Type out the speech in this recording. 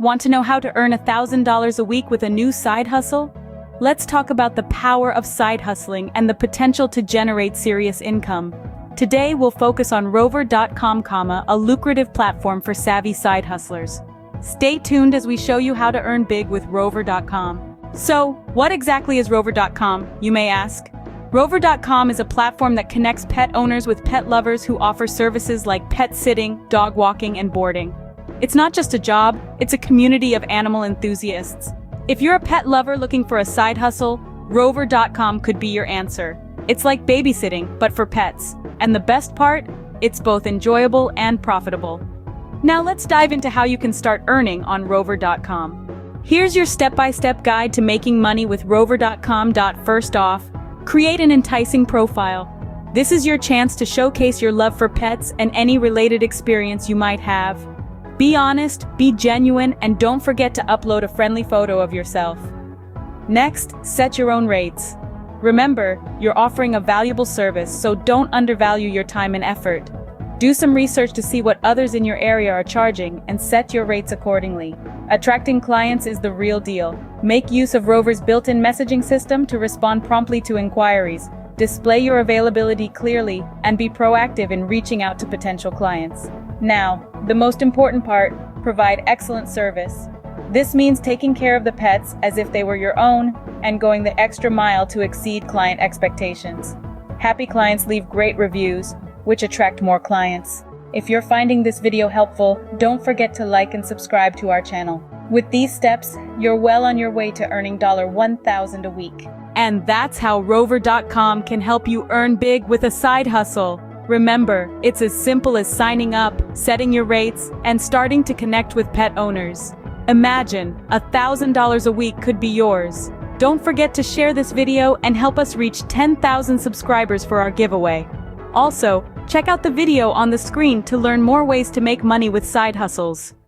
Want to know how to earn $1,000 a week with a new side hustle? Let's talk about the power of side hustling and the potential to generate serious income. Today we'll focus on Rover.com, a lucrative platform for savvy side hustlers. Stay tuned as we show you how to earn big with Rover.com. So, what exactly is Rover.com, you may ask? Rover.com is a platform that connects pet owners with pet lovers who offer services like pet sitting, dog walking, and boarding. It's not just a job, it's a community of animal enthusiasts. If you're a pet lover looking for a side hustle, Rover.com could be your answer. It's like babysitting, but for pets. And the best part? It's both enjoyable and profitable. Now let's dive into how you can start earning on Rover.com. Here's your step-by-step guide to making money with Rover.com. First off, create an enticing profile. This is your chance to showcase your love for pets and any related experience you might have. Be honest, be genuine, and don't forget to upload a friendly photo of yourself. Next, set your own rates. Remember, you're offering a valuable service, so don't undervalue your time and effort. Do some research to see what others in your area are charging and set your rates accordingly. Attracting clients is the real deal. Make use of Rover's built-in messaging system to respond promptly to inquiries. Display your availability clearly and be proactive in reaching out to potential clients. Now, the most important part, provide excellent service. This means taking care of the pets as if they were your own and going the extra mile to exceed client expectations. Happy clients leave great reviews, which attract more clients. If you're finding this video helpful, don't forget to like and subscribe to our channel. With these steps, you're well on your way to earning $1,000 a week. And that's how Rover.com can help you earn big with a side hustle. Remember, it's as simple as signing up, setting your rates, and starting to connect with pet owners. Imagine, $1,000 a week could be yours. Don't forget to share this video and help us reach 10,000 subscribers for our giveaway. Also, check out the video on the screen to learn more ways to make money with side hustles.